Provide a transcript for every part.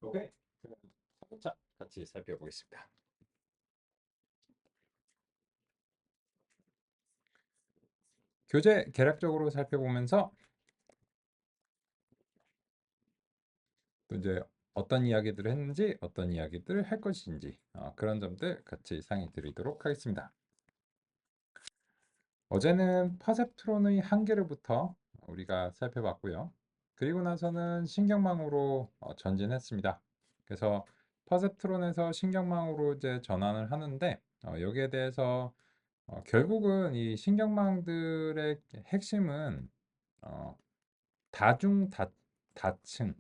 오케이. 그럼 3차 같이 살펴보겠습니다. 교재 개략적으로 살펴보면서 또 이제 어떤 이야기들을 했는지 어떤 이야기들을 할 것인지 그런 점들 같이 상의 드리도록 하겠습니다. 어제는 퍼셉트론의 한계를부터 우리가 살펴봤고요. 그리고 나서는 신경망으로 전진했습니다. 그래서 퍼셉트론에서 신경망으로 이제 전환을 하는데 여기에 대해서 결국은 이 신경망들의 핵심은 어, 다중 다층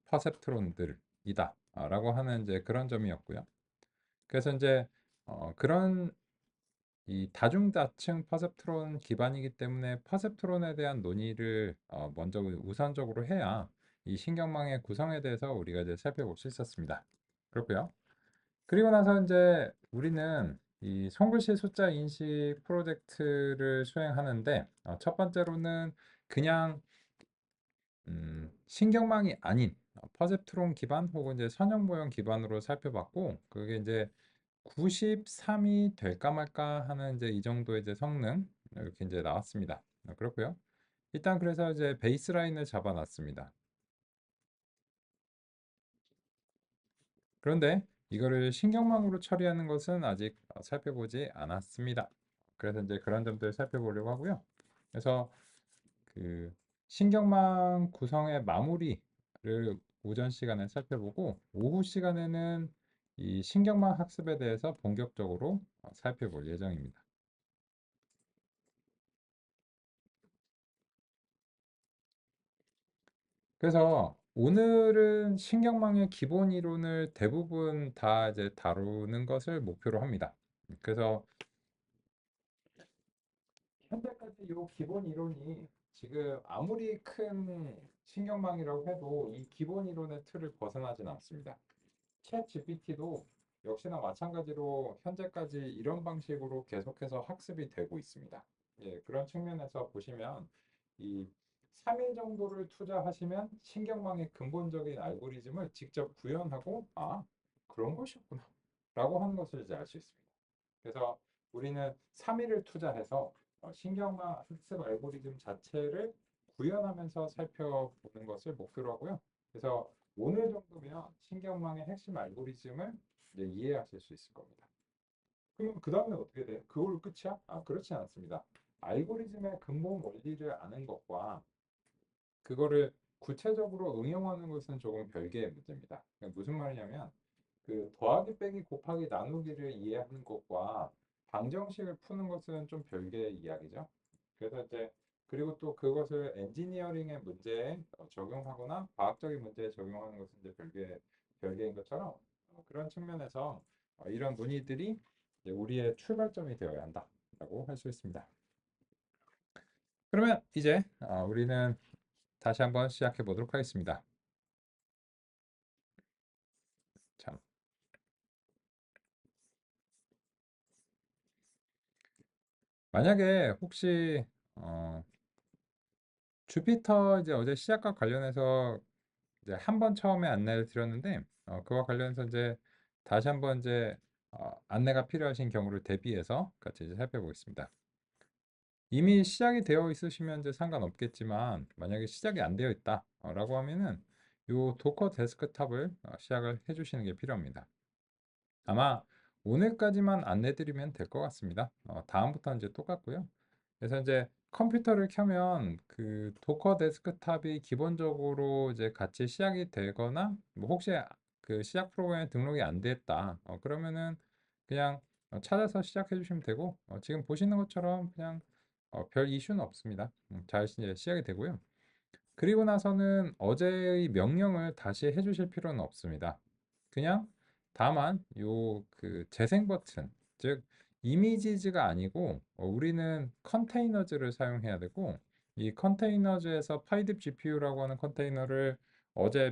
퍼셉트론들이다 라고 하는 이제 그런 점이었고요. 그래서 이제 그런 이 다중다층 퍼셉트론 기반이기 때문에 퍼셉트론에 대한 논의를 먼저 우선적으로 해야 이 신경망의 구성에 대해서 우리가 이제 살펴볼 수 있었습니다. 그렇고요. 그리고 나서 이제 우리는 이 손글씨 숫자 인식 프로젝트를 수행하는데 첫 번째로는 그냥 신경망이 아닌 퍼셉트론 기반 혹은 이제 선형 모형 기반으로 살펴봤고 그게 이제 93이 될까 말까 하는 이제 이 정도의 이제 성능 이렇게 이제 나왔습니다. 그렇고요. 일단 그래서 이제 베이스라인을 잡아놨습니다. 그런데 이거를 신경망으로 처리하는 것은 아직 살펴보지 않았습니다. 그래서 이제 그런 점들을 살펴보려고 하고요. 그래서 그 신경망 구성의 마무리를 오전 시간에 살펴보고 오후 시간에는 이 신경망 학습에 대해서 본격적으로 살펴볼 예정입니다. 그래서 오늘은 신경망의 기본 이론을 대부분 다 이제 다루는 것을 목표로 합니다. 그래서 현재까지 이 기본 이론이 지금 아무리 큰 신경망이라고 해도 이 기본 이론의 틀을 벗어나진 않습니다. 챗 GPT도 역시나 마찬가지로 현재까지 이런 방식으로 계속해서 학습이 되고 있습니다. 예, 그런 측면에서 보시면 이 3일 정도를 투자하시면 신경망의 근본적인 알고리즘을 직접 구현하고 그런 것이었구나 라고 하는 것을 이제 알 수 있습니다. 그래서 우리는 3일을 투자해서 신경망 학습 알고리즘 자체를 구현하면서 살펴보는 것을 목표로 하고요. 그래서 오늘 정도면 신경망의 핵심 알고리즘을 이제 이해하실 수 있을 겁니다. 그럼 그 다음에 어떻게 돼? 그걸로 끝이야? 그렇지 않습니다. 알고리즘의 근본 원리를 아는 것과 그거를 구체적으로 응용하는 것은 조금 별개의 문제입니다. 그러니까 무슨 말이냐면 그 더하기 빼기 곱하기 나누기를 이해하는 것과 방정식을 푸는 것은 좀 별개의 이야기죠. 그래서 이제 그리고 또 그것을 엔지니어링의 문제에 적용하거나 과학적인 문제에 적용하는 것은 이제 별개인 것처럼 그런 측면에서 이런 논의들이 이제 우리의 출발점이 되어야 한다라고 할 수 있습니다. 그러면 이제 우리는 다시 한번 시작해 보도록 하겠습니다. 참, 만약에 혹시 어, 주피터 이제 어제 시작과 관련해서 이제 한 번 처음에 안내를 드렸는데 그와 관련해서 이제 다시 한번 이제 안내가 필요하신 경우를 대비해서 같이 이제 살펴보겠습니다. 이미 시작이 되어 있으시면 이제 상관없겠지만 만약에 시작이 안 되어 있다라고 하면은 요 도커 데스크탑을 시작을 해주시는 게 필요합니다. 아마 오늘까지만 안내드리면 될 것 같습니다. 다음부터는 이제 똑같고요. 그래서 이제 컴퓨터를 켜면 그 도커 데스크탑이 기본적으로 이제 같이 시작이 되거나 뭐 혹시 그 시작 프로그램에 등록이 안 됐다. 그러면은 그냥 찾아서 시작해 주시면 되고 지금 보시는 것처럼 그냥 별 이슈는 없습니다. 잘 이제 시작이 되고요. 그리고 나서는 어제의 명령을 다시 해주실 필요는 없습니다. 그냥 다만 요 그 재생 버튼, 즉 이미지즈가 아니고 우리는 컨테이너즈를 사용해야 되고 이 컨테이너즈에서 파이뎁 GPU라고 하는 컨테이너를 어제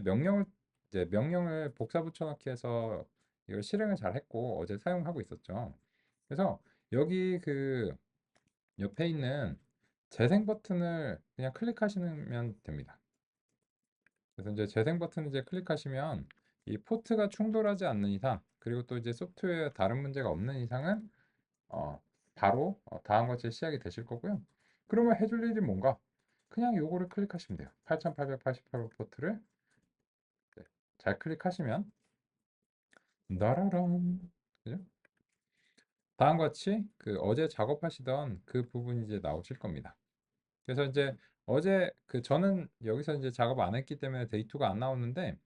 명령을 복사 붙여넣기 해서 이걸 실행을 잘 했고 어제 사용하고 있었죠. 그래서 여기 그 옆에 있는 재생 버튼을 그냥 클릭하시면 됩니다. 그래서 이제 재생 버튼 이제 클릭하시면 이 포트가 충돌하지 않는 이상, 그리고 또 이제 소프트웨어에 다른 문제가 없는 이상은 바로 다음 것이 시작이 되실 거고요. 그러면 해줄 일이 뭔가? 그냥 요거를 클릭하시면 돼요. 8888 포트를 네, 잘 클릭하시면 나라란, 그죠? 다음과 같이 그 어제 작업하시던 그 부분이 이제 나오실 겁니다. 그래서 이제 어제 그 저는 여기서 이제 작업 안 했기 때문에 데이터가 안 나오는데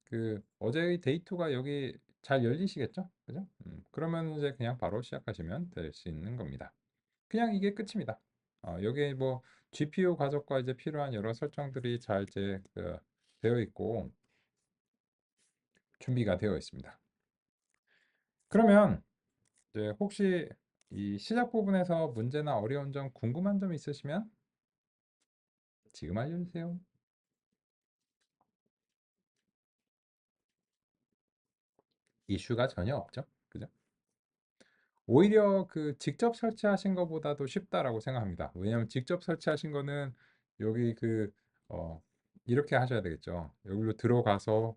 그 어제의 데이터가 여기 잘 열리시겠죠? 그죠? 그러면 이제 그냥 바로 시작하시면 될 수 있는 겁니다. 그냥 이게 끝입니다. 여기에 뭐 GPU 가속과 이제 필요한 여러 설정들이 잘 이제 되어 있고 준비가 되어 있습니다. 그러면 이제 혹시 이 시작 부분에서 문제나 어려운 점 궁금한 점 있으시면 지금 알려주세요. 이슈가 전혀 없죠. 그죠? 오히려 그 직접 설치하신 것보다도 쉽다라고 생각합니다. 왜냐하면 직접 설치하신 거는 여기 어, 이렇게 하셔야 되겠죠. 여기로 들어가서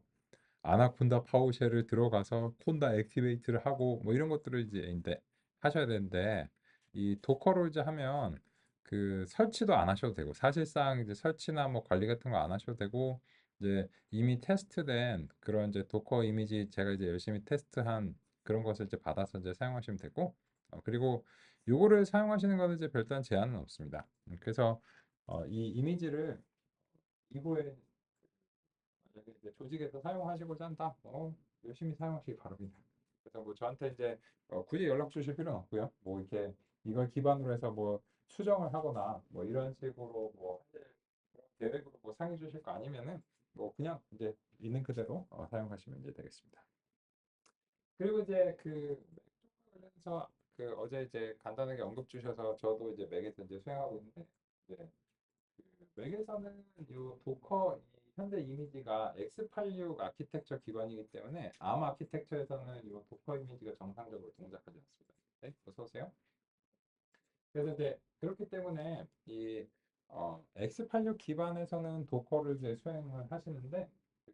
아나콘다 파워쉘을 들어가서 콘다 액티베이트를 하고 뭐 이런 것들을 이제 하셔야 되는데 이 도커로 이제 하면 그 설치도 안 하셔도 되고 사실상 이제 설치나 뭐 관리 같은 거 안 하셔도 되고 이제 이미 테스트된 그런 이제 도커 이미지 제가 이제 열심히 테스트한 그런 것을 이제 받아서 이제 사용하시면 되고 그리고 요거를 사용하시는 거는 이제 별다른 제한은 없습니다. 그래서 이 이미지를 이후에 만약에 이제 조직에서 사용하시고자 한다, 열심히 사용하시기 바랍니다. 그래서 뭐 저한테 이제 굳이 연락 주실 필요는 없고요. 뭐 이렇게 이걸 기반으로 해서 뭐 수정을 하거나 뭐 이런 식으로 뭐 계획으로 뭐 상의 주실 거 아니면은 뭐 그냥 이제 있는 그대로 사용하시면 이제 되겠습니다. 그리고 이제 그 관련해서 그 어제 이제 간단하게 언급 주셔서 저도 이제 맥에서 이제 수행하고 있는데 이제 맥에서는 이 도커 이 현재 이미지가 x86 아키텍처 기반이기 때문에 ARM 아키텍처에서는 이 도커 이미지가 정상적으로 동작하지 않습니다. 네, 어서 오세요. 그래서 이제 그렇기 때문에 이 x86 기반에서는 도커를 이제 수행을 하시는데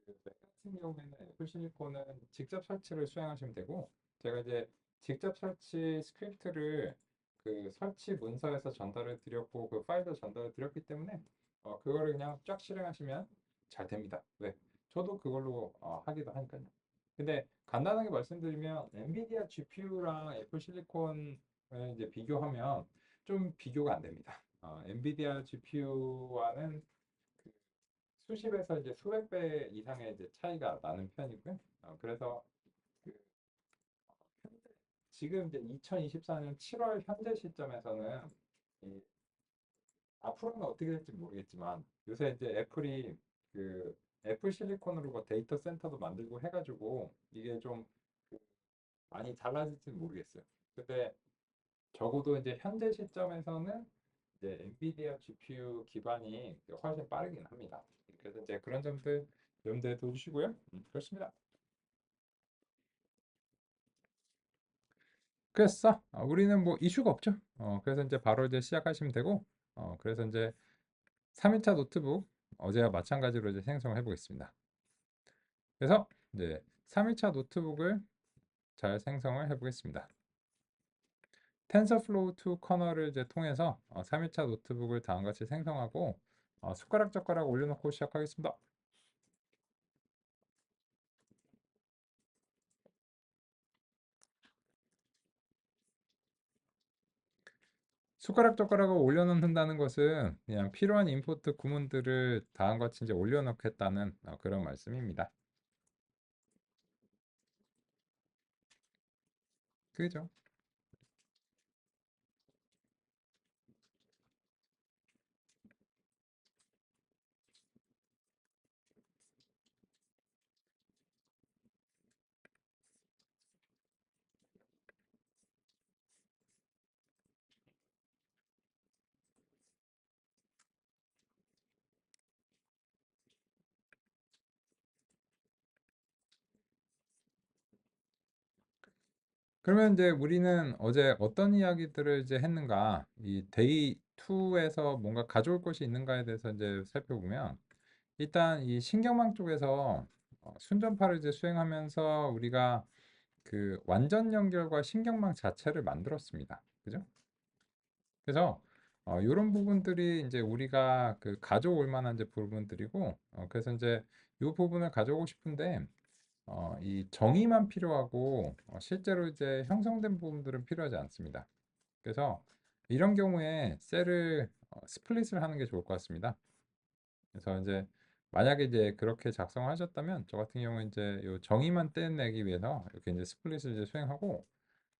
맥 같은 경우에는 애플 실리콘은 직접 설치를 수행하시면 되고 제가 이제 직접 설치 스크립트를 그 설치 문서에서 전달을 드렸고 그 파일도 전달을 드렸기 때문에 그거를 그냥 쫙 실행하시면 잘 됩니다. 왜? 저도 그걸로 하기도 하니까요. 근데 간단하게 말씀드리면 엔비디아 GPU랑 애플 실리콘을 이제 비교하면 좀 비교가 안 됩니다. 엔비디아 GPU와는 수십에서 이제 수백 배 이상의 이제 차이가 나는 편이고요. 그래서 그 현재, 지금 이제 2024년 7월 현재 시점에서는 이 앞으로는 어떻게 될지 모르겠지만 요새 이제 애플이 그 애플 실리콘으로 뭐 데이터 센터도 만들고 해가지고 이게 좀 많이 달라질지는 모르겠어요. 근데 적어도 이제 현재 시점에서는 이제 엔비디아 GPU 기반이 훨씬 빠르긴 합니다. 그래서 이제 그런 점들 염두에 두시고요. 그렇습니다. 그랬어. 우리는 뭐 이슈가 없죠. 그래서 이제 바로 이제 시작하시면 되고, 그래서 이제 3일차 노트북 어제와 마찬가지로 이제 생성을 해보겠습니다. 그래서 이제 3일차 노트북을 잘 생성을 해보겠습니다. 텐서플로우 2 커널을 이제 통해서 3일차 노트북을 다음과 같이 생성하고 숟가락 젓가락 올려놓고 시작하겠습니다. 숟가락 젓가락을 올려놓는다는 것은 그냥 필요한 인풋 구문들을 다음과 같이 이제 올려놓겠다는 그런 말씀입니다. 그죠? 그러면 이제 우리는 어제 어떤 이야기들을 이제 했는가? 이 데이 2에서 뭔가 가져올 것이 있는가에 대해서 이제 살펴보면 일단 이 신경망 쪽에서 순전파를 이제 수행하면서 우리가 그 완전 연결과 신경망 자체를 만들었습니다. 그죠? 그래서 이런 부분들이 이제 우리가 그 가져올 만한 이제 부분들이고 그래서 이제 이 부분을 가져오고 싶은데 이 정의만 필요하고 실제로 이제 형성된 부분들은 필요하지 않습니다. 그래서 이런 경우에 셀을 스플릿을 하는 게 좋을 것 같습니다. 그래서 이제 만약에 이제 그렇게 작성하셨다면 저 같은 경우는 이제 요 정의만 떼내기 위해서 이렇게 이제 스플릿을 이제 수행하고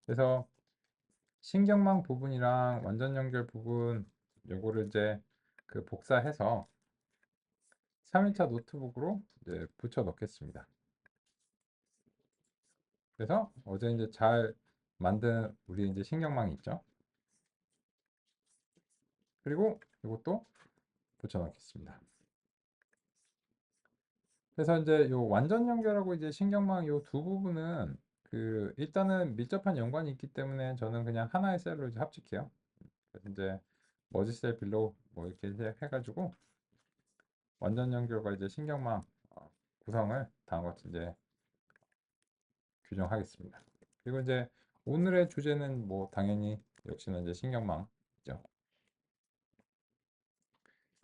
그래서 신경망 부분이랑 완전 연결 부분 요거를 이제 그 복사해서 3일차 노트북으로 이제 붙여 넣겠습니다. 그래서 어제 이제 잘 만든 우리 이제 신경망이 있죠. 그리고 이것도 붙여 넣겠습니다. 그래서 이제 요 완전 연결하고 이제 신경망 요 두 부분은 그 일단은 밀접한 연관이 있기 때문에 저는 그냥 하나의 셀로 이제 합칠게요. 그래서 이제 머지셀 빌로우 뭐 이렇게 해가지고 완전 연결과 이제 신경망 구성을 다음과 같이 이제 규정하겠습니다. 그리고 이제 오늘의 주제는 뭐 당연히 역시나 이제 신경망이죠.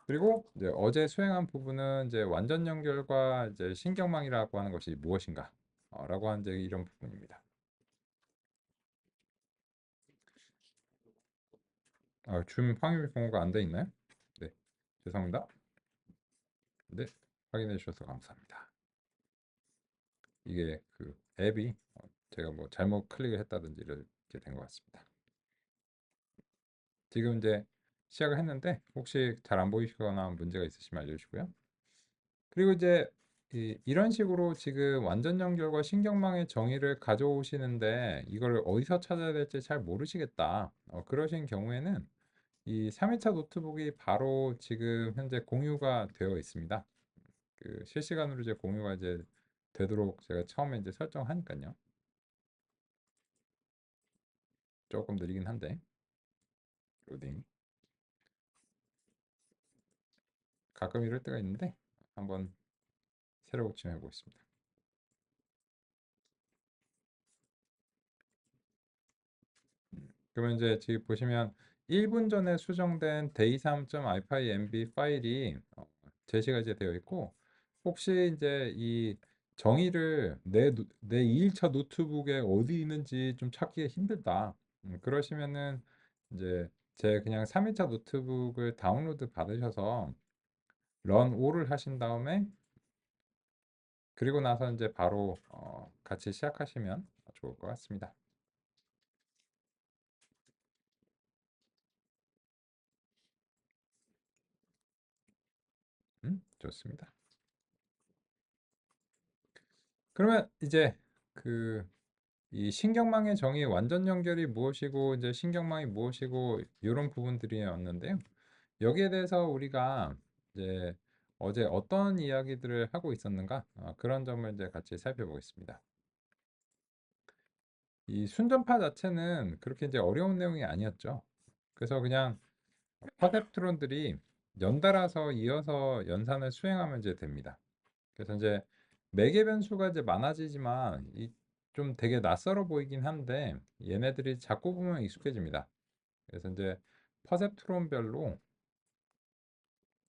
그리고 이제 어제 수행한 부분은 이제 완전 연결과 이제 신경망이라고 하는 것이 무엇인가? 라고 하는 이제 이런 부분입니다. 줌 확인 공고가 안 돼 있나요? 네, 죄송합니다. 네, 확인해 주셔서 감사합니다. 이게 그 앱이 제가 뭐 잘못 클릭을 했다든지 이렇게 된 것 같습니다. 지금 이제 시작을 했는데 혹시 잘 안 보이시거나 문제가 있으시면 알려주시고요. 그리고 이제 이런 식으로 지금 완전 연결과 신경망의 정의를 가져오시는데 이걸 어디서 찾아야 될지 잘 모르시겠다. 그러신 경우에는 이 3일차 노트북이 바로 지금 현재 공유가 되어 있습니다. 그 실시간으로 이제 공유가 이제 되도록 제가 처음에 이제 설정하니까요. 조금 느리긴 한데 로딩 가끔 이럴 때가 있는데 한번 새로 고침해 보겠습니다. 그러면 이제 지금 보시면 1분 전에 수정된 day3.ipynb 파일이 제시가 이제 되어 있고 혹시 이제 이 정의를 내 2일차 노트북에 어디 있는지 좀 찾기가 힘들다. 그러시면은 이제 제 그냥 3일차 노트북을 다운로드 받으셔서 run 5를 하신 다음에 그리고 나서 이제 바로 같이 시작하시면 좋을 것 같습니다. 좋습니다. 그러면 이제 그 이 신경망의 정의 완전 연결이 무엇이고 이제 신경망이 무엇이고 이런 부분들이었는데요. 여기에 대해서 우리가 이제 어제 어떤 이야기들을 하고 있었는가 그런 점을 이제 같이 살펴보겠습니다. 이 순전파 자체는 그렇게 이제 어려운 내용이 아니었죠. 그래서 그냥 퍼셉트론들이 연달아서 이어서 연산을 수행하면 이제 됩니다. 그래서 이제 매개 변수가 이제 많아지지만 좀 되게 낯설어 보이긴 한데 얘네들이 자꾸 보면 익숙해집니다. 그래서 이제 퍼셉트론별로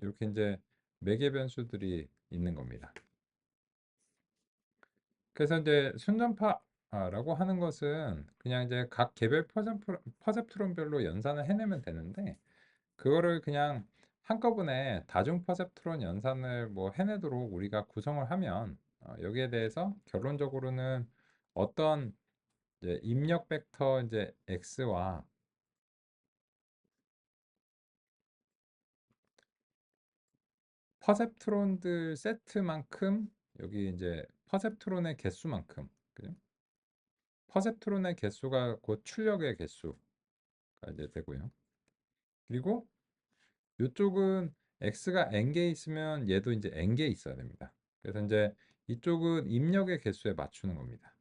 이렇게 이제 매개 변수들이 있는 겁니다. 그래서 이제 순전파라고 하는 것은 그냥 이제 각 개별 퍼셉트론별로 연산을 해내면 되는데 그거를 그냥 한꺼번에 다중 퍼셉트론 연산을 뭐 해내도록 우리가 구성을 하면 여기에 대해서 결론적으로는 어떤 이제 입력 벡터 이제 x와 퍼셉트론들 세트만큼 여기 이제 퍼셉트론의 개수만큼 그죠? 퍼셉트론의 개수가 곧 출력의 개수가 이제 되고요. 그리고 이쪽은 x가 n개 있으면 얘도 이제 n개 있어야 됩니다. 그래서 이제 이쪽은 입력의 개수에 맞추는 겁니다.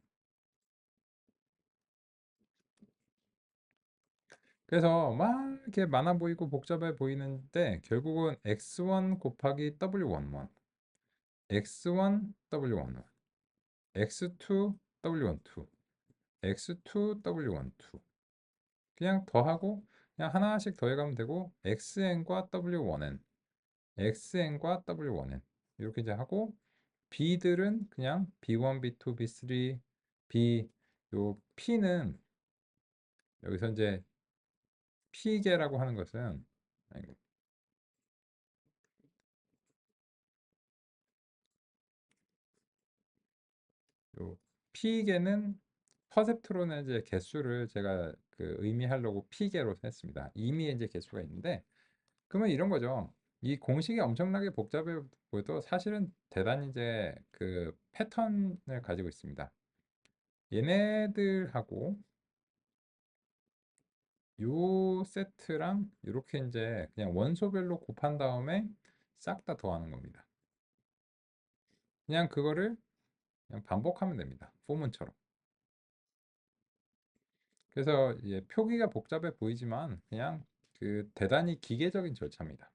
그래서 막 이렇게 많아 보이고 복잡해 보이는데 결국은 x1 곱하기 w11, x1 w11, x2 w12, x2 w12 그냥 더하고 그냥 하나씩 더해가면 되고 xn과 w1n, xn과 w1n 이렇게 이제 하고 b들은 그냥 b1, b2, b3, b 요 p는 여기서 이제 p계라고 하는 것은 아이고, 요 p계는 퍼셉트론의 이제 개수를 제가 그 의미하려고 p계로 했습니다. 이미 이제 개수가 있는데 그러면 이런 거죠. 이 공식이 엄청나게 복잡해 보여도 사실은 대단히 이제 그 패턴을 가지고 있습니다. 얘네들하고 요 세트랑 이렇게 이제 그냥 원소별로 곱한 다음에 싹 다 더하는 겁니다. 그냥 그거를 그냥 반복하면 됩니다. 포문처럼. 그래서 이제 표기가 복잡해 보이지만 그냥 그 대단히 기계적인 절차입니다.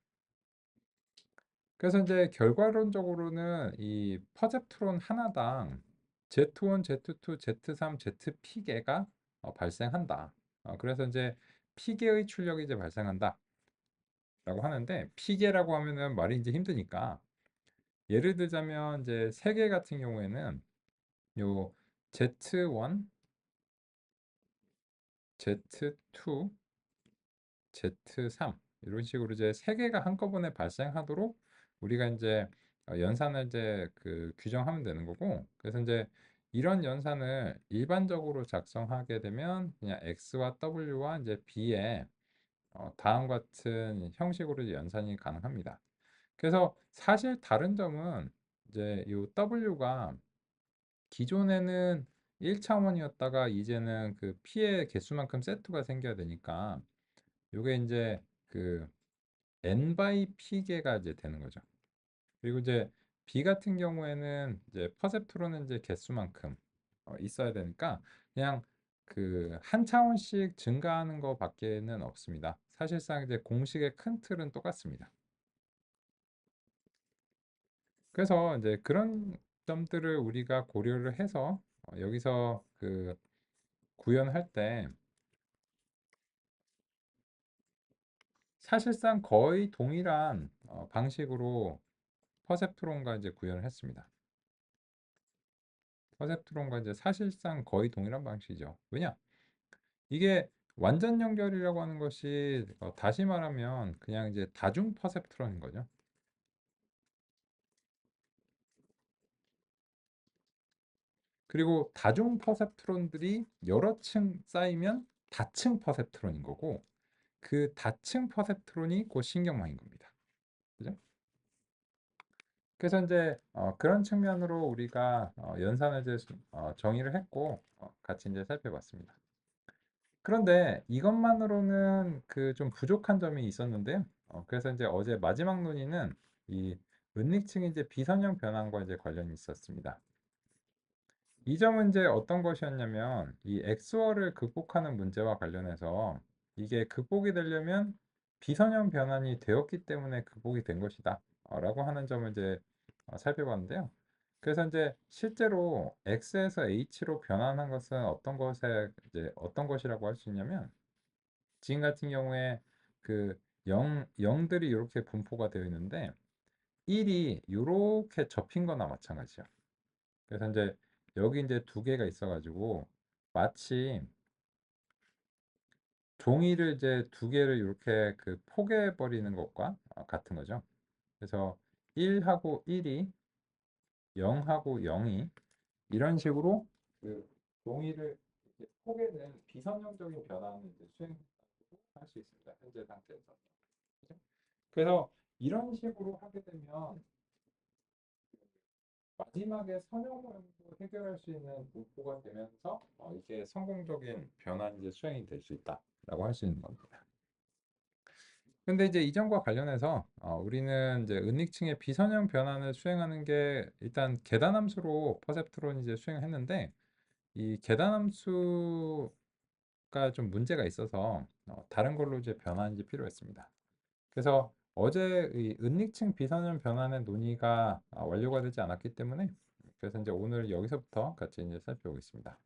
그래서 이제 결과론적으로는 이 퍼셉트론 하나당 Z1, Z2, Z3, ZP계가 발생한다. 그래서 이제 피계의 출력이 이제 발생한다라고 하는데 피계라고 하면은 말이 이제 힘드니까 예를 들자면 이제 세계 같은 경우에는 요 Z1, Z2, Z3 이런 식으로 이제 세 개가 한꺼번에 발생하도록 우리가 이제 연산을 이제 그 규정하면 되는 거고 그래서 이제 이런 연산을 일반적으로 작성하게 되면 그냥 x와 w와 이제 b의 다음과 같은 형식으로 이제 연산이 가능합니다. 그래서 사실 다른 점은 이제 이 w가 기존에는 1차원이었다가 이제는 그 p의 개수만큼 세트가 생겨야 되니까 요게 이제 그 n by p계가 이제 되는 거죠. 그리고 이제 b 같은 경우에는 이제 퍼셉트론은 이제 개수만큼 있어야 되니까 그냥 그 한 차원씩 증가하는 것밖에는 없습니다. 사실상 이제 공식의 큰 틀은 똑같습니다. 그래서 이제 그런 점들을 우리가 고려를 해서 여기서 그 구현할 때 사실상 거의 동일한 방식으로 퍼셉트론과 이제 구현을 했습니다. 퍼셉트론과 이제 사실상 거의 동일한 방식이죠. 왜냐? 이게 완전 연결이라고 하는 것이 다시 말하면 그냥 이제 다중 퍼셉트론인 거죠. 그리고 다중 퍼셉트론들이 여러 층 쌓이면 다층 퍼셉트론인 거고 그 다층 퍼셉트론이 곧 신경망인 겁니다. 그죠? 그래서 이제 그런 측면으로 우리가 연산을 이제 정의를 했고 같이 이제 살펴봤습니다. 그런데 이것만으로는 그 좀 부족한 점이 있었는데요. 그래서 이제 어제 마지막 논의는 이 은닉층의 이제 비선형 변환과 이제 관련이 있었습니다. 이 점은 이제 어떤 것이었냐면 이 엑스어를 극복하는 문제와 관련해서 이게 극복이 되려면 비선형 변환이 되었기 때문에 극복이 된 것이다. 라고 하는 점을 이제 살펴봤는데요. 그래서 이제 실제로 X에서 H로 변환한 것은 어떤 것에 이제 어떤 것이라고 할 수 있냐면 지금 같은 경우에 그 0들이 이렇게 분포가 되어 있는데 1이 이렇게 접힌 거나 마찬가지죠. 그래서 이제 여기 이제 두 개가 있어가지고 마치 종이를 이제 두 개를 이렇게 그 포개해 버리는 것과 같은 거죠. 그래서 1하고 1이 0하고 0이 이런 식으로 그 종이를 이렇게 포개는 비선형적인 변화는 이제 수행할 수 있습니다. 현재 상태에서. 그래서 이런 식으로 하게 되면 마지막에 선형문도 해결할 수 있는 문구가 되면서 이게 성공적인 변환 이제 수행이 될 수 있다라고 할 수 있는 겁니다. 근데 이제 이전과 관련해서 우리는 이제 은닉층의 비선형 변환을 수행하는 게 일단 계단함수로 퍼셉트론 이제 수행했는데 이 계단함수가 가 좀 문제가 있어서 다른 걸로 이제 변환이 필요했습니다. 그래서 어제 이 은닉층 비선형 변환의 논의가 완료가 되지 않았기 때문에 그래서 이제 오늘 여기서부터 같이 이제 살펴보겠습니다.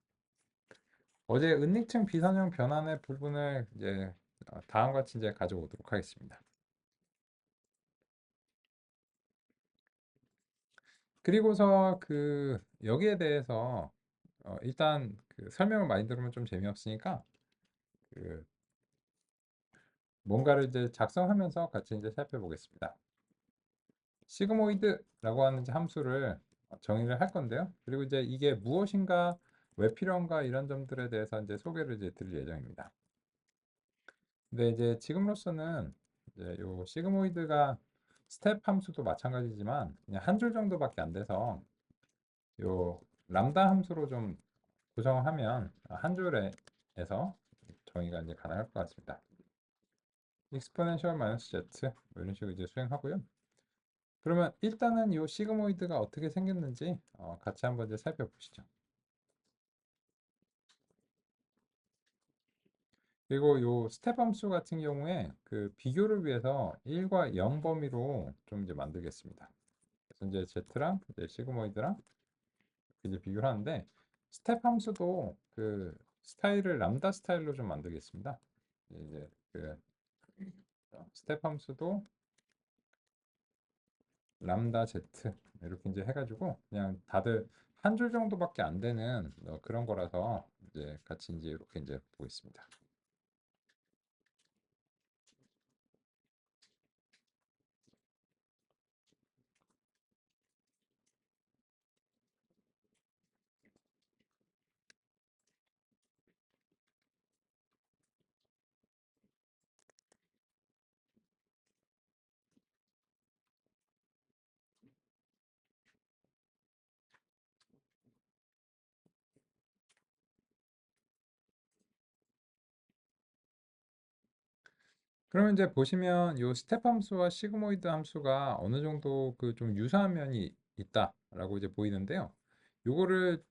어제 은닉층 비선형 변환의 부분을 이제 다음과 같이 이제 가져오도록 하겠습니다. 그리고서 그 여기에 대해서 일단 그 설명을 많이 들으면 좀 재미없으니까 그 뭔가를 이제 작성하면서 같이 이제 살펴보겠습니다. 시그모이드라고 하는 이제 함수를 정의를 할 건데요. 그리고 이제 이게 무엇인가, 왜 필요한가 이런 점들에 대해서 이제 소개를 이제 드릴 예정입니다. 근데 이제 지금으로서는 이제 요 시그모이드가 스텝 함수도 마찬가지지만 그냥 한 줄 정도밖에 안 돼서 요 람다 함수로 좀 구성하면 한 줄에서 정의가 이제 가능할 것 같습니다. exponential 마이너스 z 이런 식으로 이제 수행하고요. 그러면 일단은 이 시그모이드가 어떻게 생겼는지 같이 한번 이제 살펴보시죠. 그리고 이 스텝 함수 같은 경우에 그 비교를 위해서 1과 0 범위로 좀 이제 만들겠습니다. 그래서 이제 z랑 이제 시그모이드랑 이제 비교를 하는데 스텝 함수도 그 스타일을 람다 스타일로 좀 만들겠습니다. 이제 그 스텝 함수도 람다 z 이렇게 이제 해가지고 그냥 다들 한 줄 정도밖에 안 되는 그런 거라서 이제 같이 이제 이렇게 이제 보겠습니다. 그러면 이제 보시면 이 스텝 함수와 시그모이드 함수가 어느 정도 그 좀 유사한 면이 있다라고 이제 보이는데요. 요거를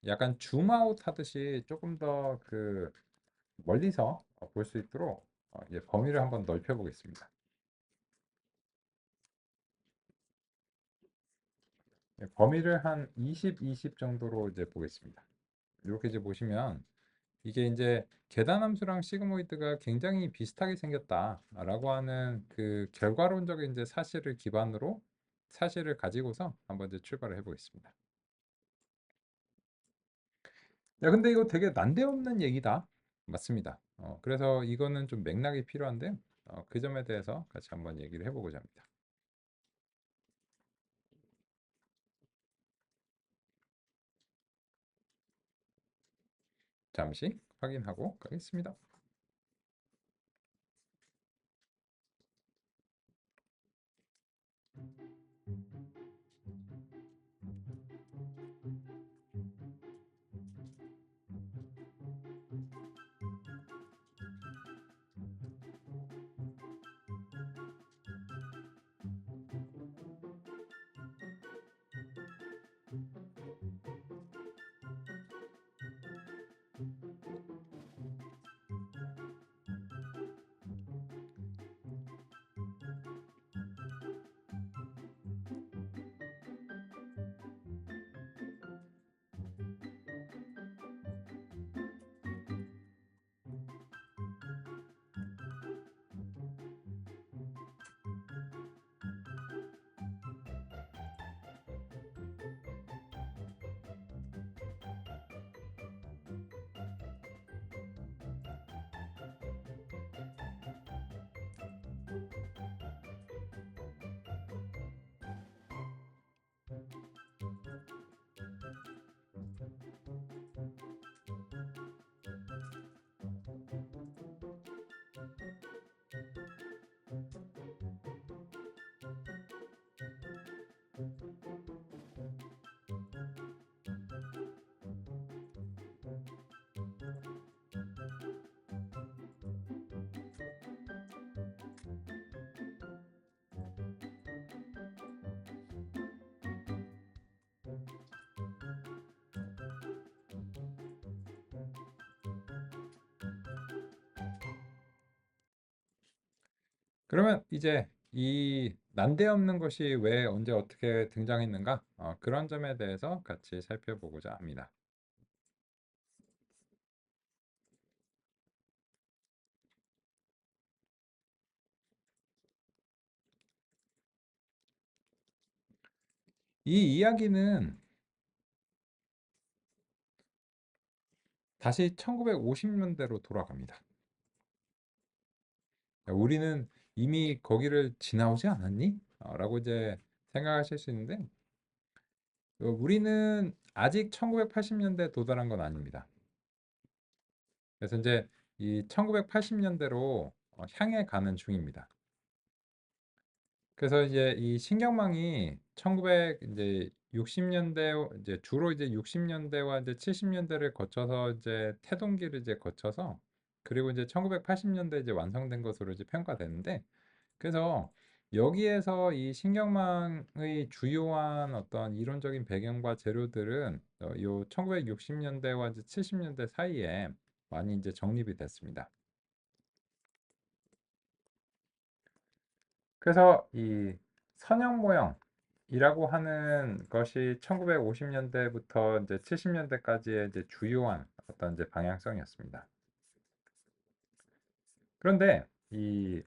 약간 줌아웃 하듯이 조금 더 그 멀리서 볼 수 있도록 이제 범위를 한번 넓혀 보겠습니다. 범위를 한 20, 20 정도로 이제 보겠습니다. 이렇게 이제 보시면 이게 이제 계단함수랑 시그모이드가 굉장히 비슷하게 생겼다라고 하는 그 결과론적인 이제 사실을 기반으로 사실을 가지고서 한번 이제 출발을 해보겠습니다. 야, 근데 이거 되게 난데없는 얘기다. 맞습니다. 그래서 이거는 좀 맥락이 필요한데요. 그 점에 대해서 같이 한번 얘기를 해보고자 합니다. 잠시 확인하고 가겠습니다. 그러면 이제 이 난데없는 것이 왜 언제 어떻게 등장했는가? 그런 점에 대해서 같이 살펴보고자 합니다. 이 이야기는 다시 1950년대로 돌아갑니다. 우리는 이미 거기를 지나오지 않았니? 라고 이제 생각하실 수 있는데, 우리는 아직 1980년대에 도달한 건 아닙니다. 그래서 이제 이 1980년대로 향해 가는 중입니다. 그래서 이제 이 신경망이 1900 이제 60년대 이제 주로 이제 60년대와 이제 70년대를 거쳐서 이제 태동기를 이제 거쳐서 그리고 이제 1980년대 이제 완성된 것으로 이제 평가되는데, 그래서 여기에서 이 신경망의 주요한 어떤 이론적인 배경과 재료들은 요 1960년대와 이제 70년대 사이에 많이 이제 정립이 됐습니다. 그래서 이 선형 모형이라고 하는 것이 1950년대부터 이제 70년대까지의 이제 주요한 어떤 이제 방향성이었습니다. 그런데 이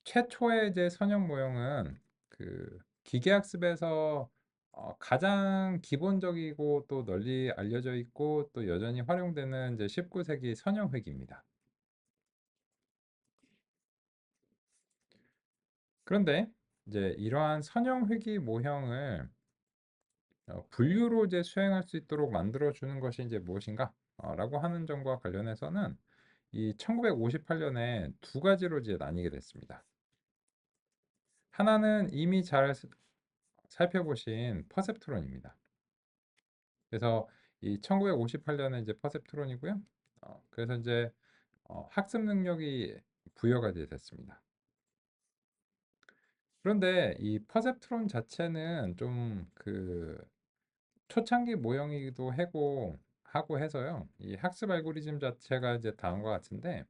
최초의 이제 선형 모형은 그 기계학습에서 가장 기본적이고 또 널리 알려져 있고 또 여전히 활용되는 이제 19세기 선형회기입니다. 그런데 이제 이러한 선형회기 모형을 분류로 이제 수행할 수 있도록 만들어 주는 것이 이제 무엇인가? 라고 하는 점과 관련해서는 이 1958년에 두 가지로 이제 나뉘게 됐습니다. 하나는 이미 잘 살펴보신 퍼셉트론입니다. 그래서 이 1958년에 이제 퍼셉트론이고요. 그래서 이제 학습 능력이 부여가 이제 됐습니다. 그런데 이 퍼셉트론 자체는 좀 그 초창기 모형이기도 하고 해서요. 이 학습 알고리즘 자체가 이제 다음과 같은데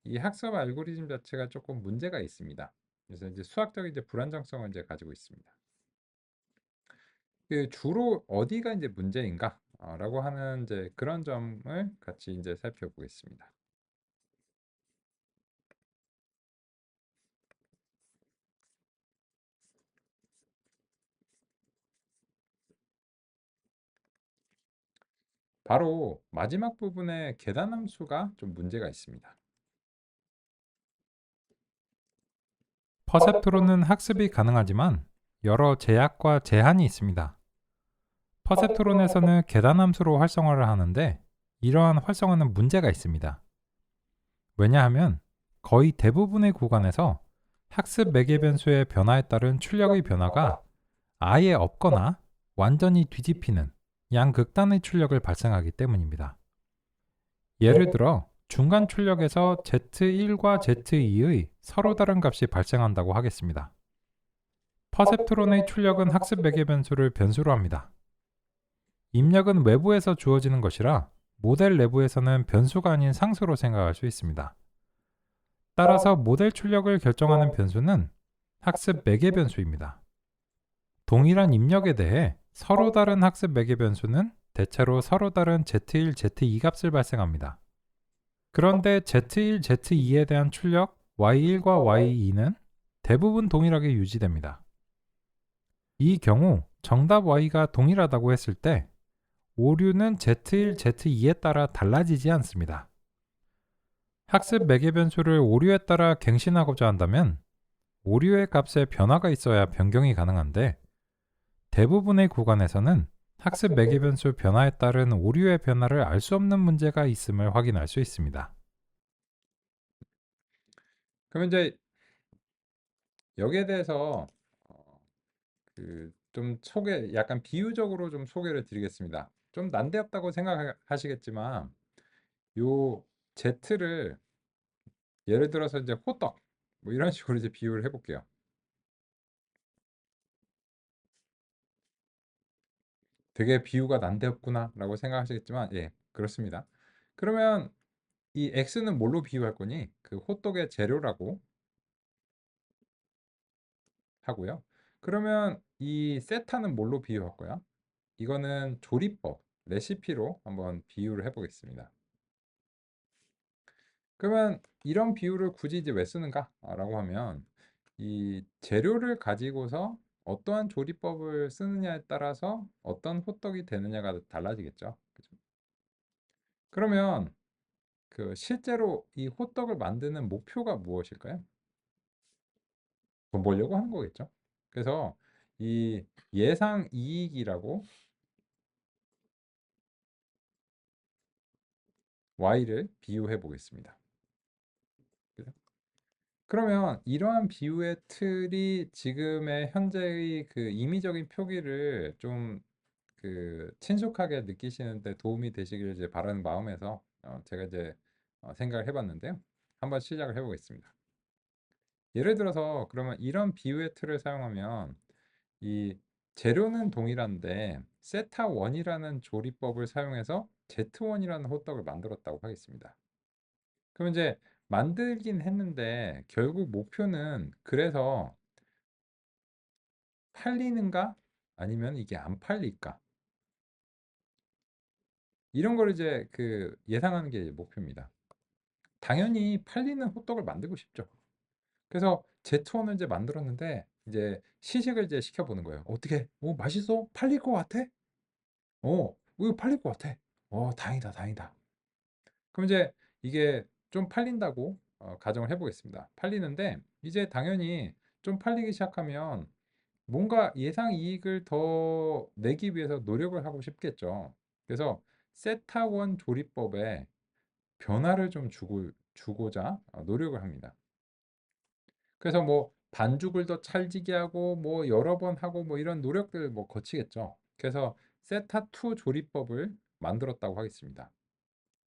이 학습 알고리즘 자체가 조금 문제가 있습니다. 그래서 이제 수학적인 이제 불안정성을 이제 가지고 있습니다. 그 주로 어디가 이제 문제인가? 라고 하는 이제 그런 점을 같이 이제 살펴보겠습니다. 바로 마지막 부분에 계단함수가 좀 문제가 있습니다. 퍼셉트론은 학습이 가능하지만 여러 제약과 제한이 있습니다. 퍼셉트론에서는 계단함수로 활성화를 하는데 이러한 활성화는 문제가 있습니다. 왜냐하면 거의 대부분의 구간에서 학습 매개 변수의 변화에 따른 출력의 변화가 아예 없거나 완전히 뒤집히는 양극단의 출력을 발생하기 때문입니다. 예를 들어 중간 출력에서 Z1과 Z2의 서로 다른 값이 발생한다고 하겠습니다. 퍼셉트론의 출력은 학습 매개 변수를 변수로 합니다. 입력은 외부에서 주어지는 것이라 모델 내부에서는 변수가 아닌 상수로 생각할 수 있습니다. 따라서 모델 출력을 결정하는 변수는 학습 매개 변수입니다. 동일한 입력에 대해 서로 다른 학습 매개 변수는 대체로 서로 다른 Z1, Z2 값을 발생합니다. 그런데 Z1, Z2에 대한 출력 Y1과 Y2는 대부분 동일하게 유지됩니다. 이 경우 정답 Y가 동일하다고 했을 때 오류는 Z1, Z2에 따라 달라지지 않습니다. 학습 매개 변수를 오류에 따라 갱신하고자 한다면 오류의 값에 변화가 있어야 변경이 가능한데 대부분의 구간에서는 학습 매개 변수 변화에 따른 오류의 변화를 알 수 없는 문제가 있음을 확인할 수 있습니다. 그럼 이제 여기에 대해서 좀 약간 비유적으로 좀 소개를 드리겠습니다. 좀 난데없다고 생각하시겠지만 요 Z를 예를 들어서 이제 호떡 뭐 이런 식으로 이제 비유를 해볼게요. 되게 비유가 난데없구나라고 생각하시겠지만 예, 그렇습니다. 그러면 이 X는 뭘로 비유할 거니? 그 호떡의 재료라고 하고요. 그러면 이 세타는 뭘로 비유할 거야? 이거는 조리법, 레시피로 한번 비유를 해보겠습니다. 그러면 이런 비유를 굳이 이제 왜 쓰는가? 라고 하면 이 재료를 가지고서 어떠한 조리법을 쓰느냐에 따라서 어떤 호떡이 되느냐가 달라지겠죠. 그죠? 그러면 그 실제로 이 호떡을 만드는 목표가 무엇일까요? 돈 벌려고 하는 거겠죠. 그래서 이 예상 이익이라고 Y를 비유해 보겠습니다. 그죠? 그러면 이러한 비유의 틀이 지금의 현재의 그 임의적인 표기를 좀 그 친숙하게 느끼시는데 도움이 되시길 이제 바라는 마음에서 제가 이제 생각을 해봤는데요. 한번 시작을 해보겠습니다. 예를 들어서 그러면 이런 비유의 틀을 사용하면 이 재료는 동일한데 세타 1이라는 조리법을 사용해서 Z1이라는 호떡을 만들었다고 하겠습니다. 그럼 이제 만들긴 했는데 결국 목표는 그래서 팔리는가 아니면 이게 안 팔릴까 이런 걸 이제 그 예상하는 게 목표입니다. 당연히 팔리는 호떡을 만들고 싶죠. 그래서 제트원을 이제 만들었는데 이제 시식을 이제 시켜보는 거예요. 어떻게? 맛있어? 팔릴 것 같아? 이거 팔릴 것 같아. 다행이다, 다행이다. 그럼 이제 이게 좀 팔린다고 가정을 해보겠습니다. 팔리는데 이제 당연히 좀 팔리기 시작하면 뭔가 예상 이익을 더 내기 위해서 노력을 하고 싶겠죠. 그래서 세타원 조리법에 변화를 좀 주고자 노력을 합니다. 그래서 뭐 반죽을 더 찰지게 하고 뭐 여러 번 하고 뭐 이런 노력들 뭐 거치겠죠. 그래서 세타2 조리법을 만들었다고 하겠습니다.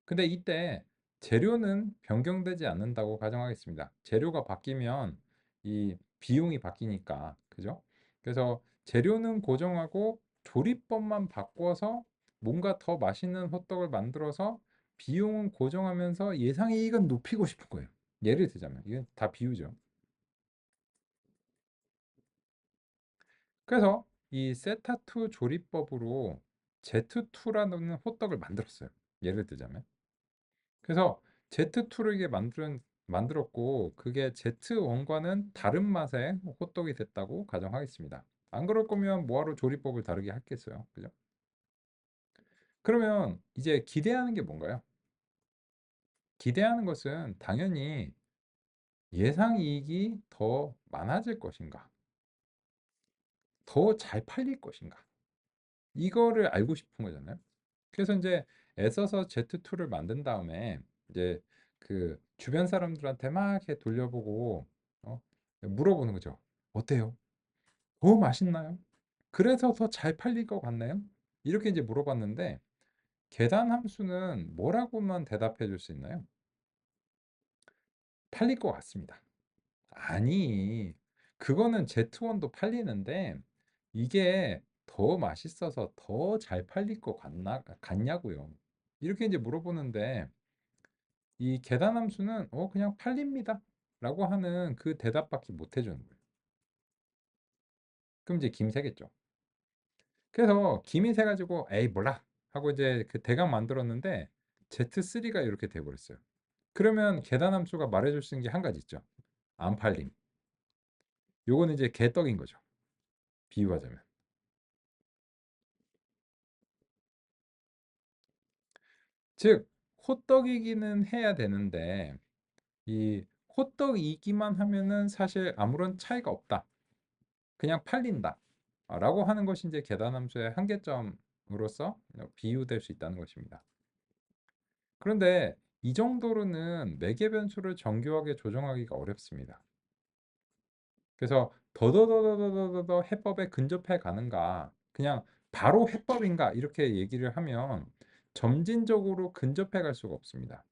근데 이때 재료는 변경되지 않는다고 가정하겠습니다. 재료가 바뀌면 이 비용이 바뀌니까. 그죠? 그래서 재료는 고정하고 조리법만 바꿔서 뭔가 더 맛있는 호떡을 만들어서 비용은 고정하면서 예상 이익은 높이고 싶은 거예요. 예를 들자면 이건 다 비유죠. 그래서 이 세타2 조리법으로 Z2라는 호떡을 만들었어요. 예를 들자면. 그래서 Z2를 이게 만들었고 그게 Z1과는 다른 맛의 호떡이 됐다고 가정하겠습니다. 안 그럴 거면 뭐하러 조리법을 다르게 했겠어요. 그죠? 그러면 이제 기대하는 게 뭔가요? 기대하는 것은 당연히 예상 이익이 더 많아질 것인가? 더 잘 팔릴 것인가? 이거를 알고 싶은 거잖아요. 그래서 이제 애써서 Z2를 만든 다음에 이제 그 주변 사람들한테 막 이렇게 돌려보고 물어보는 거죠. 어때요? 맛있나요? 그래서 더 잘 팔릴 것 같나요? 이렇게 이제 물어봤는데 계산 함수는 뭐라고만 대답해 줄 수 있나요? 팔릴 것 같습니다. 아니, 그거는 Z1도 팔리는데 이게 더 맛있어서 더 잘 팔릴 것 같냐고요. 이렇게 이제 물어보는데 이 계산 함수는 그냥 팔립니다. 라고 하는 그 대답밖에 못 해주는 거예요. 그럼 이제 김새겠죠. 그래서 김이 새가지고 에이 몰라 하고 이제 그 대강 만들었는데 Z3가 이렇게 돼버렸어요. 그러면 계산 함수가 말해줄 수 있는 게 한 가지 있죠. 안 팔림. 요거는 이제 개떡인 거죠. 비유하자면. 즉 호떡이기는 해야 되는데 이 호떡이기만 하면은 사실 아무런 차이가 없다. 그냥 팔린다. 라고 하는 것이 이제 계산함수의 한계점으로서 비유될 수 있다는 것입니다. 그런데 이 정도로는 매개 변수를 정교하게 조정하기가 어렵습니다. 그래서 더더더더더더 해법에 근접해 가는가, 그냥 바로 해법인가 이렇게 얘기를 하면 점진적으로 근접해 갈 수가 없습니다.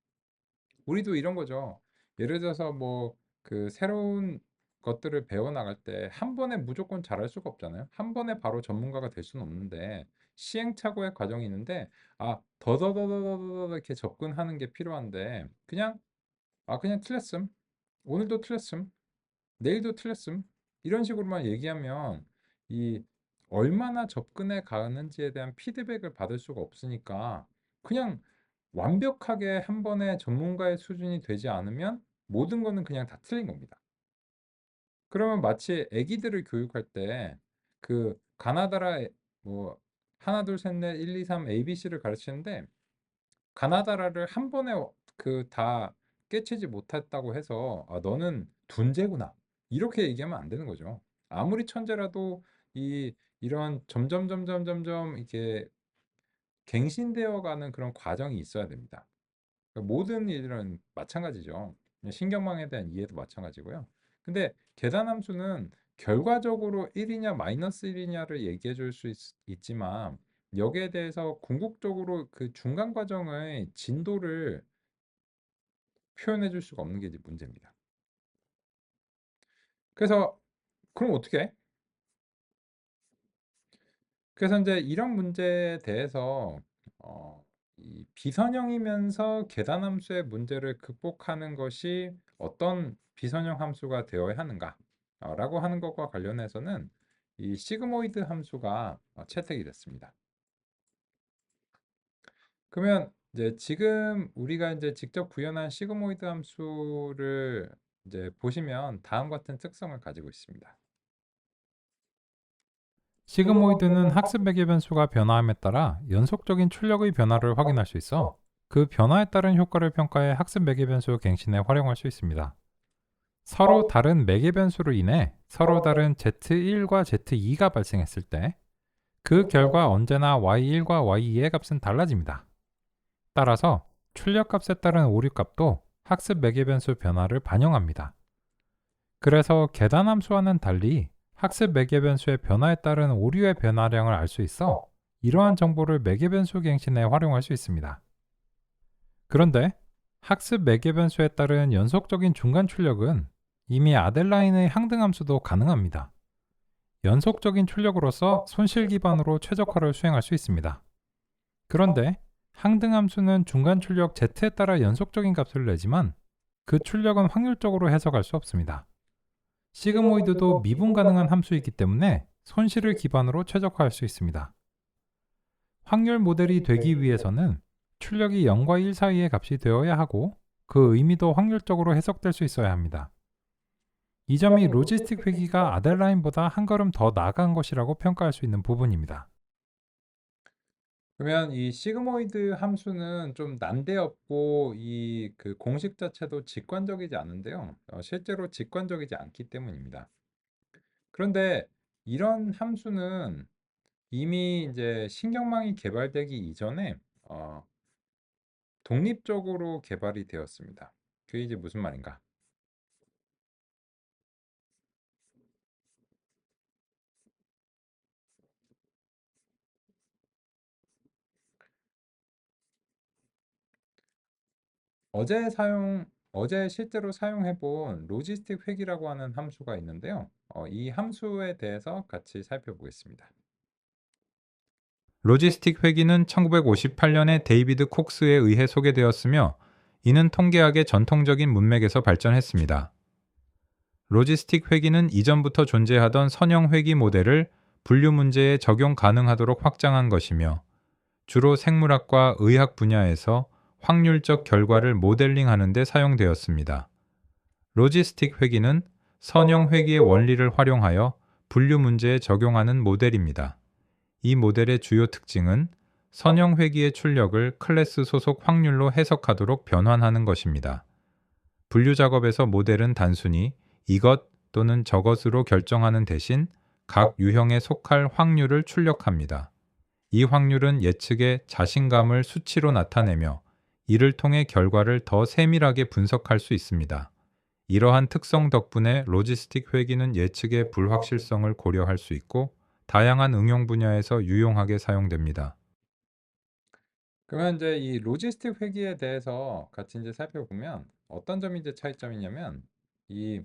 우리도 이런 거죠. 예를 들어서 뭐 그 새로운 것들을 배워 나갈 때 한 번에 무조건 잘할 수가 없잖아요. 한 번에 바로 전문가가 될 수는 없는데 시행착오의 과정이 있는데 더더더더더더 이렇게 접근하는 게 필요한데 그냥 그냥 틀렸음. 오늘도 틀렸음. 내일도 틀렸음. 이런 식으로만 얘기하면 이 얼마나 접근해 가는지에 대한 피드백을 받을 수가 없으니까 그냥 완벽하게 한 번에 전문가의 수준이 되지 않으면 모든 거는 그냥 다 틀린 겁니다. 그러면 마치 아기들을 교육할 때 그 가나다라 뭐 하나 둘 셋 넷 1, 2, 3 ABC를 가르치는데 가나다라를 한 번에 그 다 깨치지 못했다고 해서 아, 너는 둔재구나. 이렇게 얘기하면 안 되는 거죠. 아무리 천재라도 이런 점점 이렇게 갱신되어 가는 그런 과정이 있어야 됩니다. 그러니까 모든 일은 마찬가지죠. 신경망에 대한 이해도 마찬가지고요. 근데 계산함수는 결과적으로 1이냐 마이너스 1이냐를 얘기해 줄 수 있지만 여기에 대해서 궁극적으로 그 중간 과정의 진도를 표현해 줄 수가 없는 게 이제 문제입니다. 그래서 그럼 어떻게 해? 그래서 이제 이런 문제에 대해서 이 비선형이면서 계산함수의 문제를 극복하는 것이 어떤 비선형 함수가 되어야 하는가? 라고 하는 것과 관련해서는 이 시그모이드 함수가 채택이 됐습니다. 그러면 이제 지금 우리가 이제 직접 구현한 시그모이드 함수를 이제 보시면 다음 같은 특성을 가지고 있습니다. 시그모이드는 학습 매개 변수가 변화함에 따라 연속적인 출력의 변화를 확인할 수 있어 그 변화에 따른 효과를 평가해 학습 매개 변수 갱신에 활용할 수 있습니다. 서로 다른 매개 변수로 인해 서로 다른 Z1과 Z2가 발생했을 때 그 결과 언제나 Y1과 Y2의 값은 달라집니다. 따라서 출력 값에 따른 오류 값도 학습 매개 변수 변화를 반영합니다. 그래서 계산 함수와는 달리 학습 매개 변수의 변화에 따른 오류의 변화량을 알 수 있어 이러한 정보를 매개 변수 갱신에 활용할 수 있습니다. 그런데 학습 매개 변수에 따른 연속적인 중간 출력은 이미 아델라인의 항등 함수도 가능합니다. 연속적인 출력으로서 손실 기반으로 최적화를 수행할 수 있습니다. 그런데 항등 함수는 중간 출력 z에 따라 연속적인 값을 내지만 그 출력은 확률적으로 해석할 수 없습니다. 시그모이드도 미분 가능한 함수이기 때문에 손실을 기반으로 최적화할 수 있습니다. 확률 모델이 되기 위해서는 출력이 0과 1 사이의 값이 되어야 하고 그 의미도 확률적으로 해석될 수 있어야 합니다. 이 점이 로지스틱 회귀가 아델라인보다 한 걸음 더 나아간 것이라고 평가할 수 있는 부분입니다. 그러면 이 시그모이드 함수는 좀 난데없고 이 그 공식 자체도 직관적이지 않은데요. 실제로 직관적이지 않기 때문입니다. 그런데 이런 함수는 이미 이제 신경망이 개발되기 이전에 독립적으로 개발이 되었습니다. 그게 이제 무슨 말인가? 어제 실제로 사용해 본 로지스틱 회귀라고 하는 함수가 있는데요. 이 함수에 대해서 같이 살펴보겠습니다. 로지스틱 회귀는 1958년에 데이비드 콕스에 의해 소개되었으며 이는 통계학의 전통적인 문맥에서 발전했습니다. 로지스틱 회귀는 이전부터 존재하던 선형 회귀 모델을 분류 문제에 적용 가능하도록 확장한 것이며 주로 생물학과 의학 분야에서 확률적 결과를 모델링하는 데 사용되었습니다. 로지스틱 회귀는 선형 회귀의 원리를 활용하여 분류 문제에 적용하는 모델입니다. 이 모델의 주요 특징은 선형 회귀의 출력을 클래스 소속 확률로 해석하도록 변환하는 것입니다. 분류 작업에서 모델은 단순히 이것 또는 저것으로 결정하는 대신 각 유형에 속할 확률을 출력합니다. 이 확률은 예측의 자신감을 수치로 나타내며 이를 통해 결과를 더 세밀하게 분석할 수 있습니다. 이러한 특성 덕분에 로지스틱 회귀는 예측의 불확실성을 고려할 수 있고 다양한 응용 분야에서 유용하게 사용됩니다. 그러면 이제 이 로지스틱 회귀에 대해서 같이 이제 살펴보면 어떤 점이 이제 차이점이냐면 이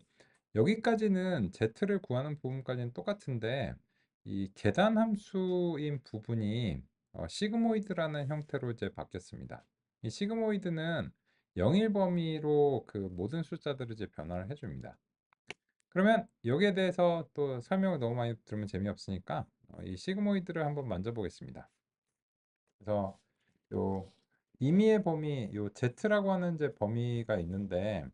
여기까지는 Z를 구하는 부분까지는 똑같은데 이 계산 함수인 부분이 시그모이드라는 형태로 이제 바뀌었습니다. 이 시그모이드는 영일 범위로 그 모든 숫자들을 이제 변화를 해줍니다. 그러면 여기에 대해서 또 설명을 너무 많이 들으면 재미없으니까 이 시그모이드를 한번 만져보겠습니다. 그래서 요 임의의 범위, 요 Z라고 하는 이제 범위가 있는데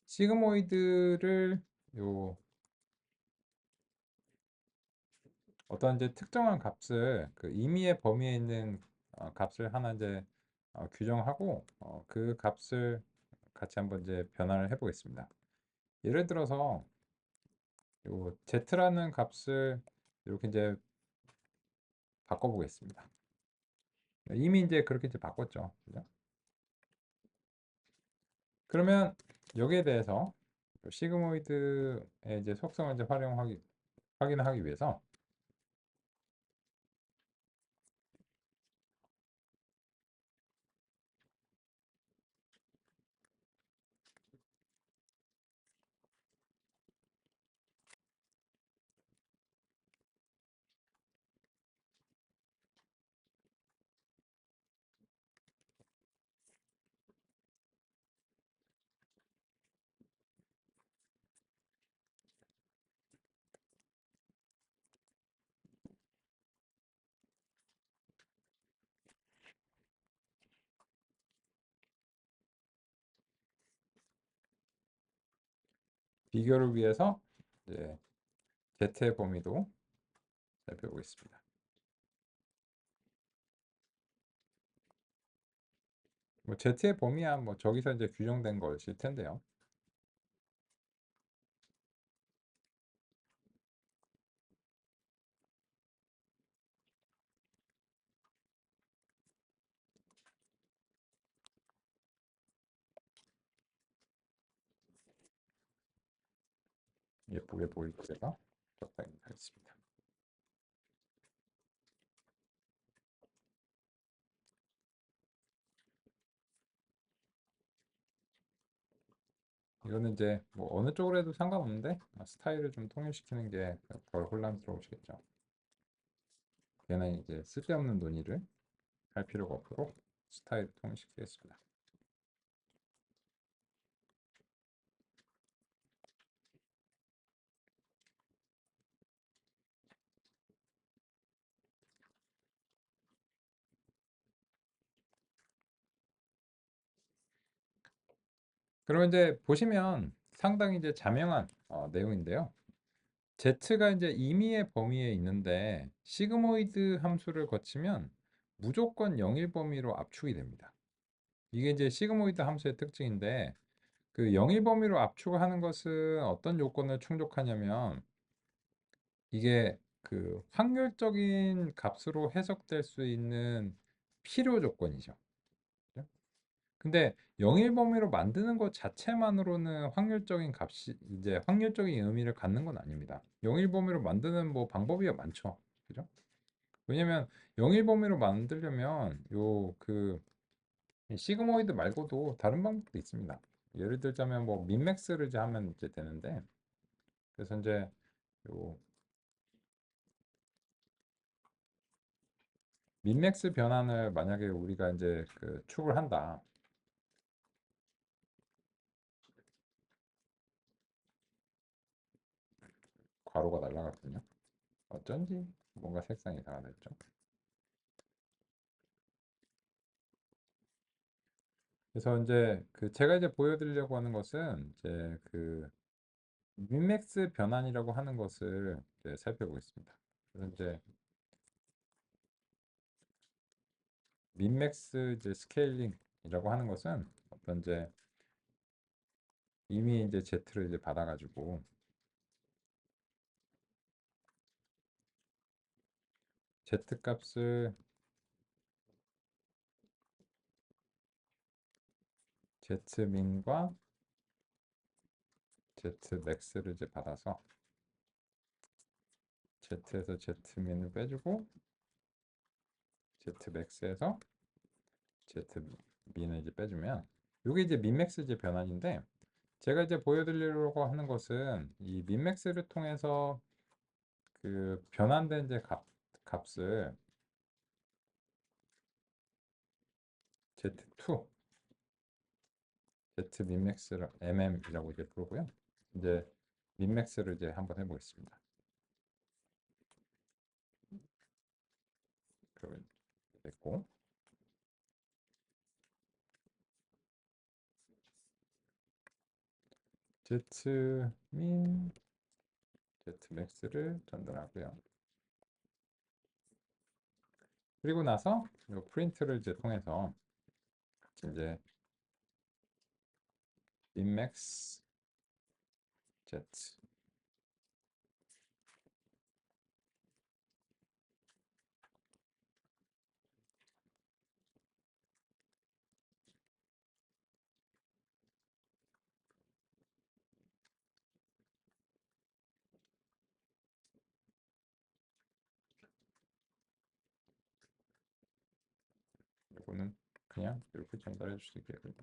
시그모이드를 요 어떤 이제 특정한 값을 그 임의의 범위에 있는 값을 하나 이제 규정하고 그 값을 같이 한번 이제 변화를 해보겠습니다. 예를 들어서 요 z라는 값을 이렇게 이제 바꿔보겠습니다. 이미 이제 그렇게 이제 바꿨죠. 그죠? 그러면 여기에 대해서 시그모이드의 이제 속성을 이제 확인하기 위해서 비교를 위해서 이제 z의 범위도 살펴보겠습니다. 뭐 z의 범위야 뭐 저기서 이제 규정된 것일 텐데요. 예쁘게 보이게 제가 적당히 하겠습니다. 이거는 이제 뭐 어느 쪽으로 해도 상관없는데 스타일을 좀 통일시키는 게 덜 혼란스러우시겠죠. 걔는 이제 쓸데없는 논의를 할 필요가 없도록 스타일을 통일시키겠습니다. 그러면 이제 보시면 상당히 이제 자명한 내용인데요. Z가 이제 임의의 범위에 있는데 시그모이드 함수를 거치면 무조건 영일 범위로 압축이 됩니다. 이게 이제 시그모이드 함수의 특징인데 그 영일 범위로 압축하는 것은 어떤 요건을 충족하냐면 이게 그 확률적인 값으로 해석될 수 있는 필요 조건이죠. 그죠? 근데 영일 범위로 만드는 것 자체만으로는 확률적인 값이 이제 확률적인 의미를 갖는 건 아닙니다. 영일 범위로 만드는 뭐 방법이 많죠. 그죠? 왜냐면 영일 범위로 만들려면 요 그 시그모이드 말고도 다른 방법도 있습니다. 예를 들자면 뭐 민맥스를 이제 하면 이제 되는데 그래서 이제 요 민맥스 변환을 만약에 우리가 이제 그 축을 한다. 괄호가 날라갔군요. 어쩐지 뭔가 색상이 이상하겠죠. 그래서 이제 그 제가 이제 보여드리려고 하는 것은 이제 그 민맥스 변환이라고 하는 것을 이제 살펴보겠습니다. 그래서 이제 민맥스 이제 스케일링이라고 하는 것은 어떤 이제 이미 이제 Z를 이제 받아가지고 Z 값을 Z민과 Z맥스를 이제 받아서 Z에서 Z민을 빼주고 Z맥스에서 Z민을 이제 빼주면 이게 이제 민맥스 이제 변환인데 제가 이제 보여드리려고 하는 것은 이 민맥스를 통해서 그 변환된 이제 값을 Z2, Z 민맥스를 mm이라고 이제 부르고요. 이제 민맥스를 이제 한번 해보겠습니다. 그러면 됐고, Z 민, Z 맥스를 전달하고요. 그리고 나서 이 프린트를 이제 통해서 이제 민맥스 Z 이거는 그냥 이렇게 전달해 줄 수 있게끔.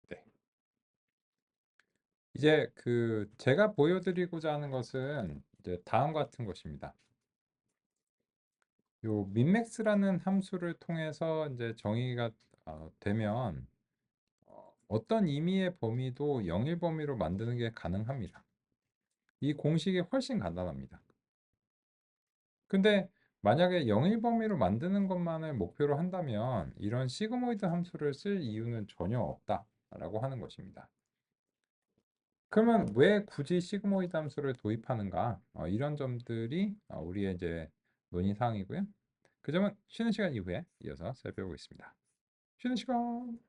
네. 이제 그 제가 보여드리고자 하는 것은 이제 다음 같은 것입니다. 요 민맥스라는 함수를 통해서 이제 정의가 되면 어떤 임의의 범위도 영일 범위로 만드는 게 가능합니다. 이 공식이 훨씬 간단합니다. 근데 만약에 영일 범위로 만드는 것만을 목표로 한다면 이런 시그모이드 함수를 쓸 이유는 전혀 없다라고 하는 것입니다. 그러면 왜 굳이 시그모이드 함수를 도입하는가? 이런 점들이 우리의 이제 논의 사항이고요. 그 점은 쉬는 시간 이후에 이어서 살펴보겠습니다. 쉬는 시간.